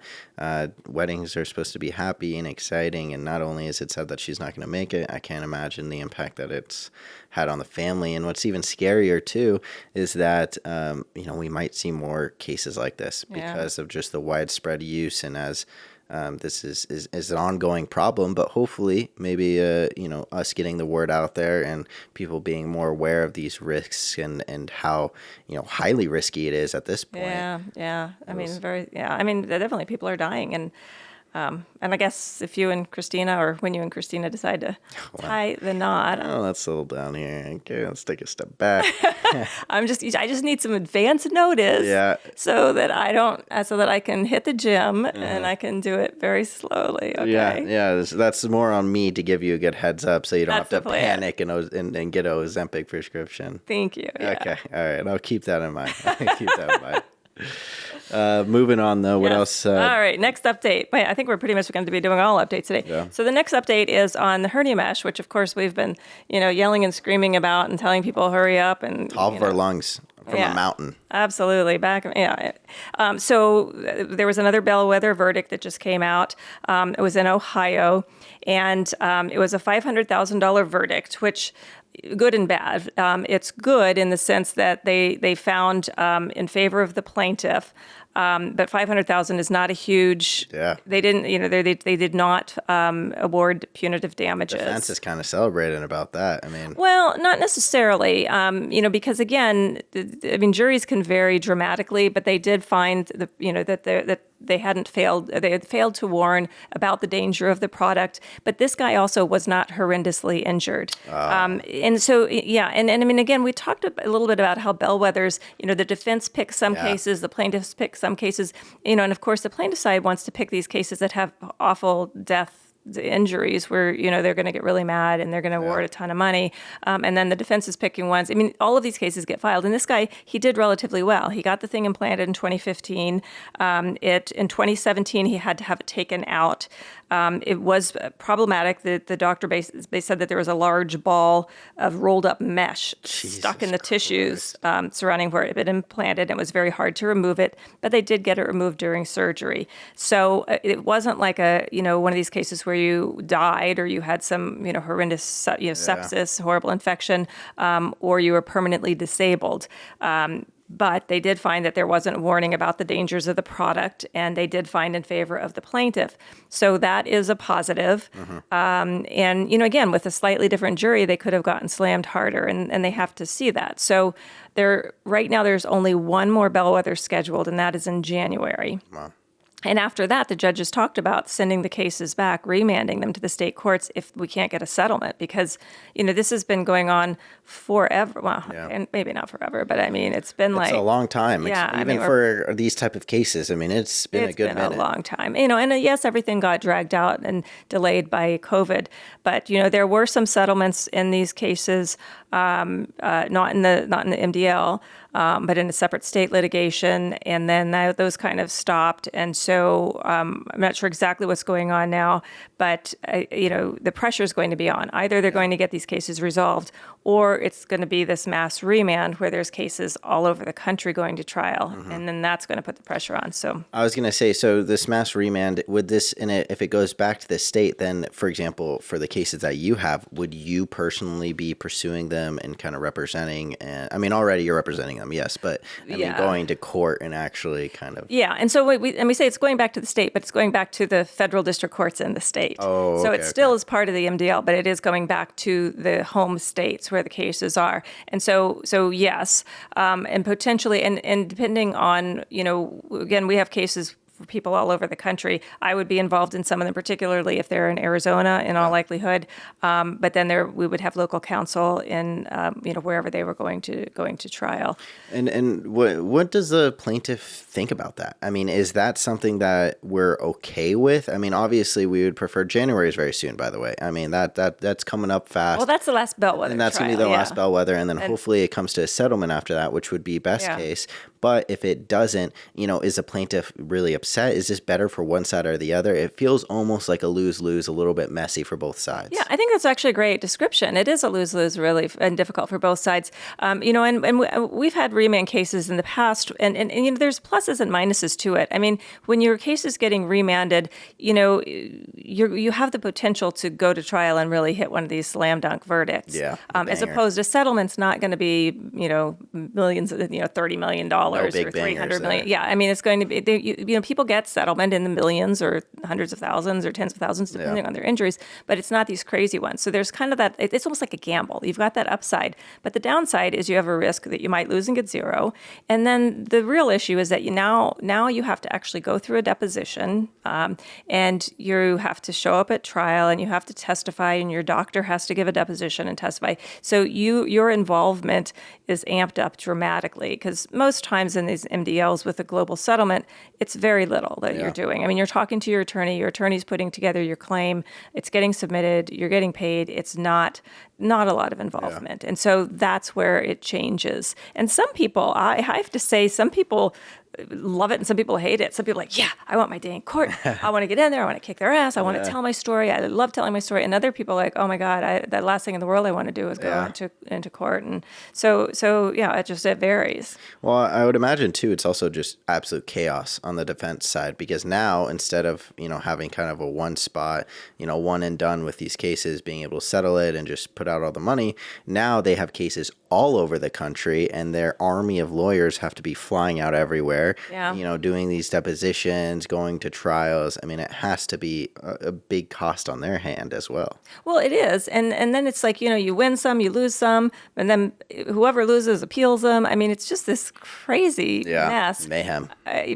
weddings are supposed to be happy and exciting. And not only is it sad that she's not going to make it, I can't imagine the impact that it's had on the family. And what's even scarier, too, is that, we might see more cases like this because of just the widespread use and as this is an ongoing problem, but hopefully maybe, us getting the word out there and people being more aware of these risks and how, highly risky it is at this point. Yeah. I mean, definitely people are dying. And I guess if you and Christina, or when you and Christina decide to tie the knot. Oh, let's settle down here. Okay, let's take a step back. I just need some advance notice so that I can hit the gym and I can do it very slowly. Okay. Yeah. That's more on me to give you a good heads up so you don't have to panic and get a Ozempic prescription. Thank you. Yeah. Okay. All right. I'll keep that in mind. Moving on, though, what else? All right, next update. I think we're pretty much going to be doing all updates today. Yeah. So the next update is on the hernia mesh, which, of course, we've been, yelling and screaming about and telling people hurry up. And top of our lungs from a mountain. Absolutely. So there was another bellwether verdict that just came out. It was in Ohio, and it was a $500,000 verdict, which good and bad. It's good in the sense that they found in favor of the plaintiff, but $500,000 is not a huge. Yeah. They didn't. They did not award punitive damages. Defense is kind of celebrating about that. I mean. Well, not necessarily. Because again, juries can vary dramatically, but they did find that they hadn't failed. They had failed to warn about the danger of the product, but this guy also was not horrendously injured. And so, and again, we talked a little bit about how bellwethers, the defense picks some cases, the plaintiffs pick some some cases, and of course the plaintiff side wants to pick these cases that have awful death injuries where, they're going to get really mad and they're going to award a ton of money. And then the defense is picking ones. I mean, all of these cases get filed. And this guy, he did relatively well. He got the thing implanted in 2015. In 2017, he had to have it taken out. It was problematic. The doctor they said that there was a large ball of rolled up mesh stuck in the tissues surrounding where it had been implanted. It was very hard to remove it, but they did get it removed during surgery. So it wasn't like one of these cases where you died or you had some, horrendous, sepsis, horrible infection, or you were permanently disabled. But they did find that there wasn't a warning about the dangers of the product, and they did find in favor of the plaintiff. So that is a positive. And, again, with a slightly different jury, they could have gotten slammed harder, and they have to see that. So right now there's only one more bellwether scheduled, and that is in January. Wow. And after that, the judges talked about sending the cases back, remanding them to the state courts if we can't get a settlement, because, this has been going on forever. Well, and maybe not forever, but I mean, it's been a long time. Yeah, even for these type of cases. I mean, it's been a good minute. A long time. And yes, everything got dragged out and delayed by COVID, but there were some settlements in these cases, not in the MDL. But in a separate state litigation, and then those kind of stopped. And so I'm not sure exactly what's going on now, but the pressure is going to be on. Either they're going to get these cases resolved, or it's going to be this mass remand where there's cases all over the country going to trial, and then that's going to put the pressure on. So I was going to say, so this mass remand, if it goes back to the state, then, for example, for the cases that you have, would you personally be pursuing them and kind of representing? And I mean, already you're representing them. Yes, but I mean, going to court and actually kind of... Yeah, and so we say it's going back to the state, but it's going back to the federal district courts in the state. Oh, so it still is part of the MDL, but it is going back to the home states where the cases are. And so yes, and potentially, and depending on, again, we have cases for people all over the country. I would be involved in some of them, particularly if they're in Arizona, in all likelihood. But then we would have local counsel in wherever they were going to trial. And what does the plaintiff think about that? I mean, is that something that we're okay with? I mean, obviously we would prefer January is very soon, by the way. I mean, that's coming up fast. Well, that's the last bellwether. And that's going to be the last bellwether, and then hopefully it comes to a settlement after that, which would be best case. But if it doesn't, is the plaintiff really upset? Is this better for one side or the other? It feels almost like a lose-lose, a little bit messy for both sides. Yeah, I think that's actually a great description. It is a lose-lose, really, and difficult for both sides. And we've had remand cases in the past, and there's pluses and minuses to it. I mean, when your case is getting remanded, you have the potential to go to trial and really hit one of these slam dunk verdicts. Yeah, as opposed to settlement's not going to be, millions, $30 million or $300 million. Yeah, I mean, it's going to be, people get settlement in the millions or hundreds of thousands or tens of thousands, depending on their injuries, but it's not these crazy ones. So there's kind of that, it's almost like a gamble. You've got that upside, but the downside is you have a risk that you might lose and get zero. And then the real issue is that now you have to actually go through a deposition, and you have to show up at trial, and you have to testify, and your doctor has to give a deposition and testify. So your involvement is amped up dramatically, because most times in these MDLs with a global settlement, it's very little that you're doing. I mean, you're talking to your attorney's putting together your claim, it's getting submitted, you're getting paid. It's not a lot of involvement. And so that's where it changes. And some people, I have to say, some people love it and some people hate it. Some people are like, yeah, I want my day in court. I want to get in there. I want to kick their ass. I want to tell my story. I love telling my story. And other people are like, oh my God, the last thing in the world I want to do is go into court. And so yeah, it varies. Well, I would imagine too, it's also just absolute chaos on the defense side, because now instead of, having kind of a one spot, one and done with these cases, being able to settle it and just put out all the money, now they have cases all over the country, and their army of lawyers have to be flying out everywhere, doing these depositions, going to trials. I mean, it has to be a big cost on their hand as well. Well, it is. And then it's like, you win some, you lose some, and then whoever loses appeals them. I mean, it's just this crazy mess. Mayhem.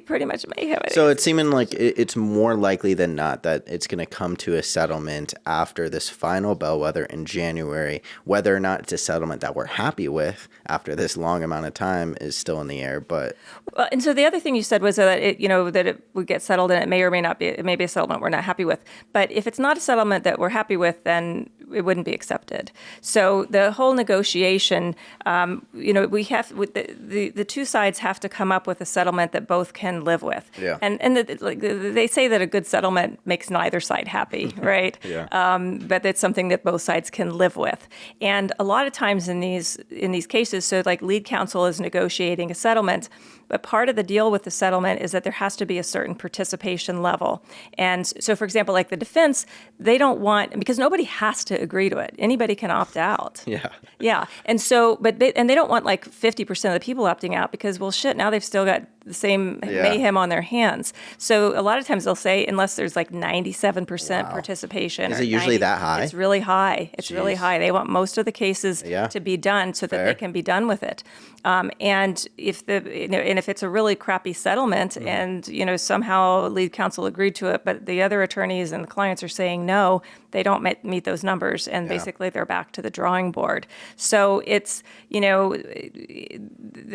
Pretty much mayhem. So it's seeming like it's more likely than not that it's going to come to a settlement after this final bellwether in January. January. Whether or not it's a settlement that we're happy with after this long amount of time is still in the air. But well, and so the other thing you said was that it would get settled, and it may or may not be. It may be a settlement we're not happy with. But if it's not a settlement that we're happy with, then it wouldn't be accepted. So the whole negotiation, we have the two sides have to come up with a settlement that both can live with. Yeah. And they say that a good settlement makes neither side happy, right? Yeah. But it's something that both sides can live with. And a lot of times in these cases, so like lead counsel is negotiating a settlement, but part of the deal with the settlement is that there has to be a certain participation level. And so, for example, like the defense, they don't want, because nobody has to agree to it. Anybody can opt out. Yeah. Yeah. And so, they don't want like 50% of the people opting out because, well, shit, now they've still got the same mayhem on their hands. So a lot of times they'll say, unless there's like 97% participation. Is it usually that high? It's really high. It's really high. They want most of the cases to be done so that they can be done with it. And if if it's a really crappy settlement and, somehow lead counsel agreed to it, but the other attorneys and the clients are saying no, they don't meet those numbers. And basically they're back to the drawing board. So it's,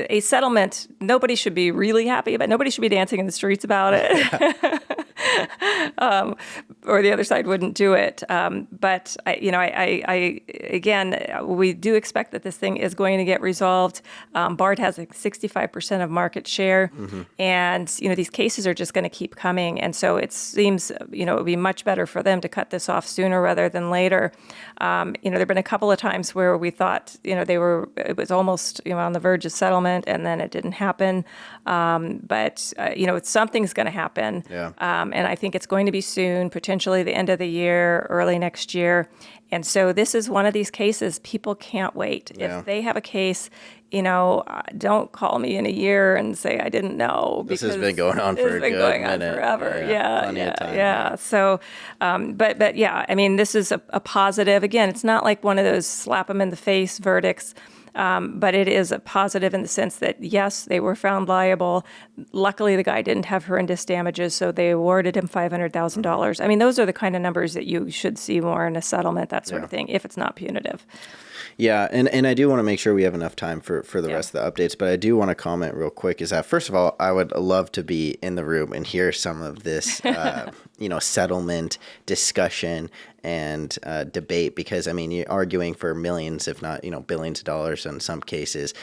a settlement, nobody should be really happy about. Nobody should be dancing in the streets about it. Or the other side wouldn't do it. But again, we do expect that this thing is going to get resolved. BARD has like 65% of market share, and these cases are just going to keep coming. And so it seems it would be much better for them to cut this off sooner rather than later. There've been a couple of times where we thought it was almost on the verge of settlement, and then it didn't happen. But something's going to happen. Yeah. And I think it's going to be soon, potentially the end of the year, early next year. And so this is one of these cases. People can't wait. Yeah. If they have a case, don't call me in a year and say I didn't know. This has been going on for a good minute. Forever. Plenty of time. So, but yeah, I mean, this is a positive. Again, it's not like one of those slap them in the face verdicts. But it is a positive in the sense that, yes, they were found liable. Luckily, the guy didn't have horrendous damages, so they awarded him $500,000. I mean, those are the kind of numbers that you should see more in a settlement, that sort of thing, if it's not punitive. Yeah, and I do want to make sure we have enough time for the rest of the updates, but I do want to comment real quick is that, first of all, I would love to be in the room and hear some of this, settlement discussion and debate, because, I mean, you're arguing for millions, if not, billions of dollars in some cases.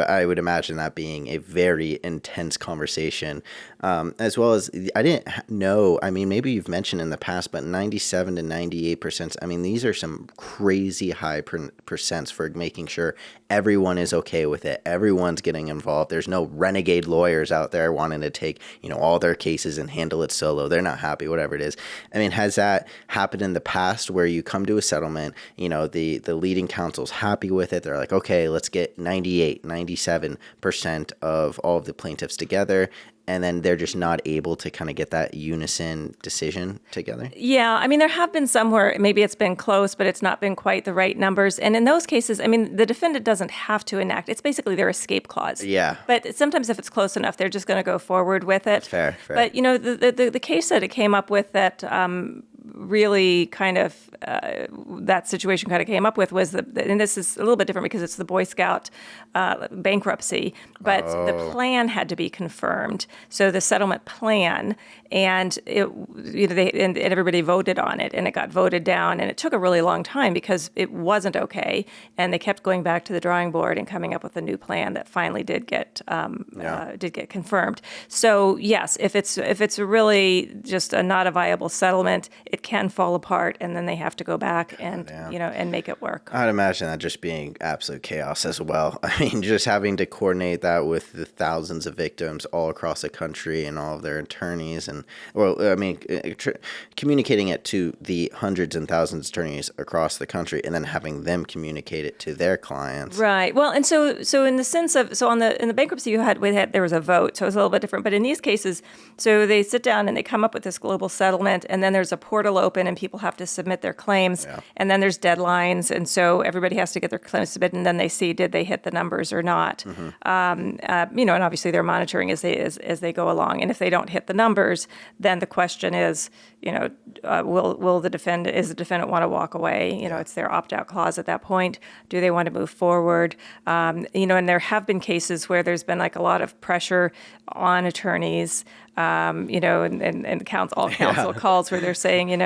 I would imagine that being a very intense conversation, as well as, I didn't know, I mean, maybe you've mentioned in the past, but 97 to 98%, I mean, these are some crazy high percents for making sure everyone is okay with it. Everyone's getting involved. There's no renegade lawyers out there wanting to take, all their cases and handle it solo. They're not happy, whatever it is. I mean, has that happened in the past where you come to a settlement, the leading counsel's happy with it? They're like, okay, let's get 98, 97% of all of the plaintiffs together, and then they're just not able to kind of get that unison decision together? Yeah, I mean, there have been some where maybe it's been close, but it's not been quite the right numbers. And in those cases, I mean, the defendant doesn't have to enact. It's basically their escape clause. Yeah. But sometimes if it's close enough, they're just going to go forward with it. Fair. But, the case that it came up with that really kind of that situation kind of came up with was and this is a little bit different because it's the Boy Scout bankruptcy, but the plan had to be confirmed. So the settlement plan, and and everybody voted on it, and it got voted down, and it took a really long time because it wasn't okay, and they kept going back to the drawing board and coming up with a new plan that finally did get confirmed. So yes, if it's really just not a viable settlement, it can fall apart, and then they have to go back and and make it work. I'd imagine that just being absolute chaos as well. I mean, just having to coordinate that with the thousands of victims all across the country and all of their attorneys, and communicating it to the hundreds and thousands of attorneys across the country, and then having them communicate it to their clients. Right. Well, and so in the sense of in the bankruptcy there was a vote, so it was a little bit different. But in these cases, so they sit down and they come up with this global settlement, and then there's a portal still open and people have to submit their claims. Yeah. And then there's deadlines. And so everybody has to get their claims submitted, and then they see, did they hit the numbers or not? And obviously they're monitoring as they go along. And if they don't hit the numbers, then the question is, will the defendant want to walk away? It's their opt-out clause at that point. Do they want to move forward? And there have been cases where there's been like a lot of pressure on attorneys, and counsel calls where they're saying,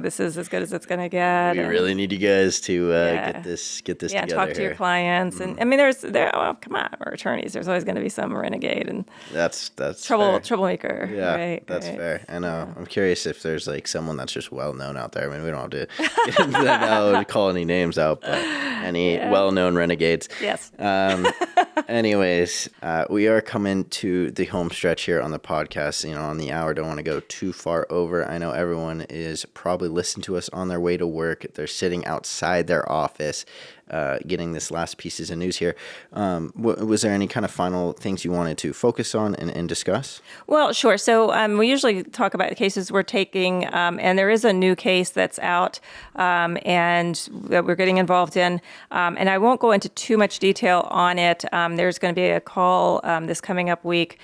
this is as good as it's going to get. We really need you guys to get this together. Yeah, talk to your clients. And I mean, come on, we're attorneys. There's always going to be some renegade and that's troublemaker. Yeah, right, that's right. fair. I know. I'm curious if there's like someone that's just well known out there. I mean, we don't have to get into that now to call any names out, but any well-known renegades. Yes. Anyways, we are coming to the home stretch here on the podcast. On the hour, don't want to go too far over. I know everyone is probably listening to us on their way to work. They're sitting outside their office, getting this last pieces of news here. Was there any kind of final things you wanted to focus on and discuss? Well, sure. So we usually talk about the cases we're taking, and there is a new case that's out and that we're getting involved in. And I won't go into too much detail on it. There's going to be a call this coming up week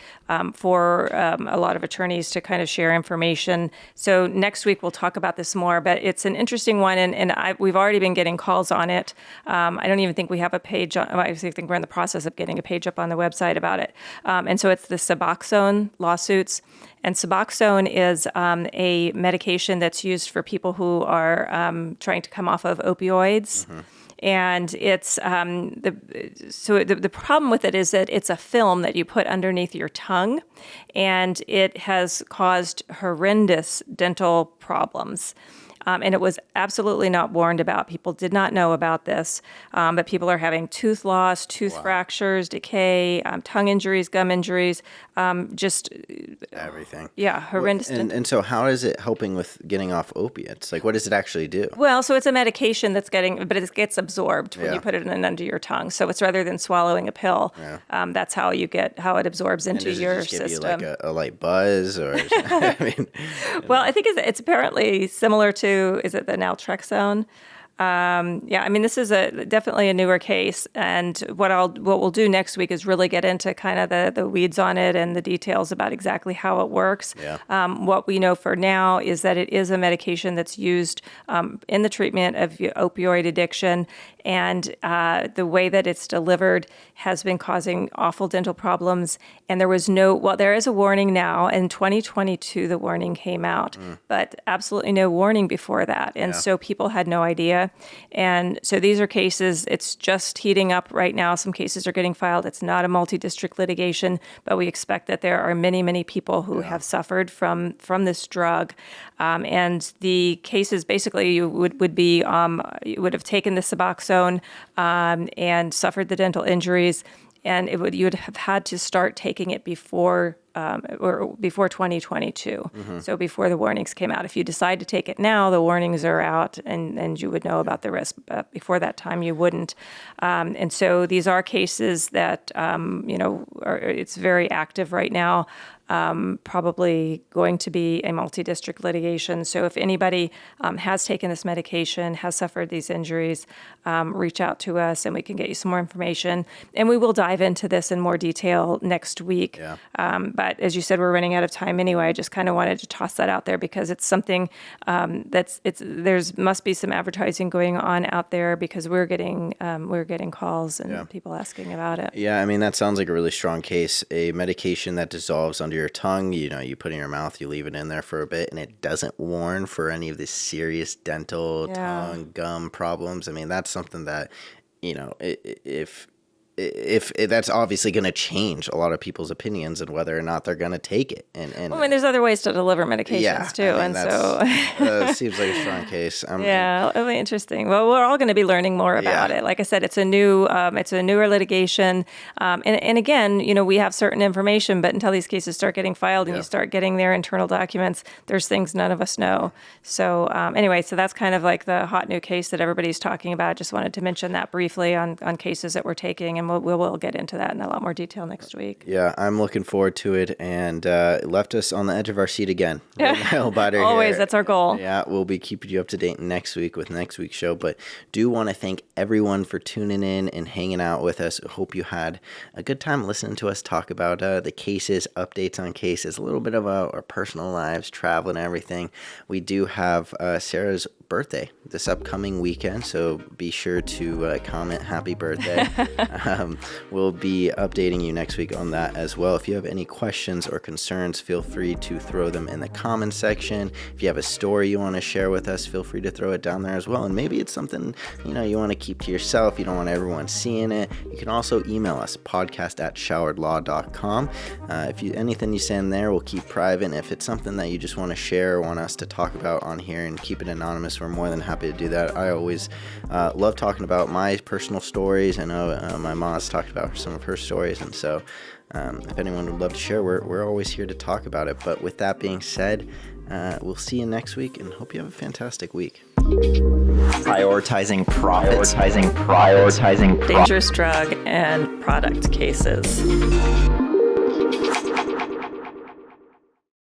for a lot of attorneys to kind of share information. So next week we'll talk about this more, but it's an interesting one, and we've already been getting calls on it. I don't even think we have a page on, I think we're in the process of getting a page up on the website about it. And so it's the Suboxone Lawsuits. And Suboxone is a medication that's used for people who are trying to come off of opioids. Mm-hmm. And it's the problem with it is that it's a film that you put underneath your tongue, and it has caused horrendous dental problems. And it was absolutely not warned about. People did not know about this, but people are having tooth loss, tooth fractures, decay, tongue injuries, gum injuries, just everything. Yeah, horrendous. And so how is it helping with getting off opiates? Like, what does it actually do? Well, so it's a medication but it gets absorbed when you put it in under your tongue. So it's rather than swallowing a pill. Yeah. That's how it absorbs into your system. Does it just give you like a light buzz, or? I mean, well, I think it's apparently similar to. Is it the naltrexone? I mean, this is definitely a newer case, and what we'll do next week is really get into kind of the weeds on it and the details about exactly how it works. Yeah. What we know for now is that it is a medication that's used in the treatment of opioid addiction, and the way that it's delivered has been causing awful dental problems. And there is a warning now. In 2022, the warning came out, but absolutely no warning before that. And so people had no idea. And so these are cases, it's just heating up right now. Some cases are getting filed. It's not a multi-district litigation, but we expect that there are many, many people who have suffered from this drug. And the cases, basically, you would have taken the Suboxone and suffered the dental injuries, and you would have had to start taking it before 2022, so before the warnings came out. If you decide to take it now, the warnings are out, and you would know about the risk. But before that time, you wouldn't. And so these are cases that it's very active right now. Probably going to be a multi-district litigation. So if anybody has taken this medication, has suffered these injuries, reach out to us and we can get you some more information. And we will dive into this in more detail next week. Yeah. But as you said, we're running out of time anyway. I just kind of wanted to toss that out there because it's something there's must be some advertising going on out there, because we're getting calls and people asking about it. Yeah, I mean, that sounds like a really strong case. A medication that dissolves under your tongue, you put it in your mouth, you leave it in there for a bit, and it doesn't warn for any of the serious dental, tongue, gum problems. I mean, that's something that, if that's obviously going to change a lot of people's opinions and whether or not they're going to take it. And I mean, there's other ways to deliver medications too, I mean, it seems like a strong case. It'll be interesting. Well, we're all going to be learning more about it. Like I said, it's a newer litigation, and again, we have certain information, but until these cases start getting filed and you start getting their internal documents, there's things none of us know. So anyway, so that's kind of like the hot new case that everybody's talking about. Just wanted to mention that briefly on cases that we're taking, and we'll get into that in a lot more detail next week. Yeah, I'm looking forward to it, and it left us on the edge of our seat again. Always, that's our goal. Yeah, we'll be keeping you up to date next week with next week's show, but do want to thank everyone for tuning in and hanging out with us. Hope you had a good time listening to us talk about the cases, updates on cases, a little bit about our personal lives, travel, and everything. We do have Sarah's birthday this upcoming weekend, so be sure to comment happy birthday. We'll be updating you next week on that as well. If you have any questions or concerns, feel free to throw them in the comments section. If you have a story you want to share with us, feel free to throw it down there as well. And maybe it's something you want to keep to yourself, you don't want everyone seeing it. You can also email us, podcast@showeredlaw.com. If anything you send there, we'll keep private. And if it's something that you just want to share or want us to talk about on here and keep it anonymous, we're more than happy to do that. I always love talking about my personal stories. I know my mom's talked about some of her stories, and so if anyone would love to share, we're always here to talk about it. But with that being said, we'll see you next week, and hope you have a fantastic week. Prioritizing profits. Dangerous drug and product cases.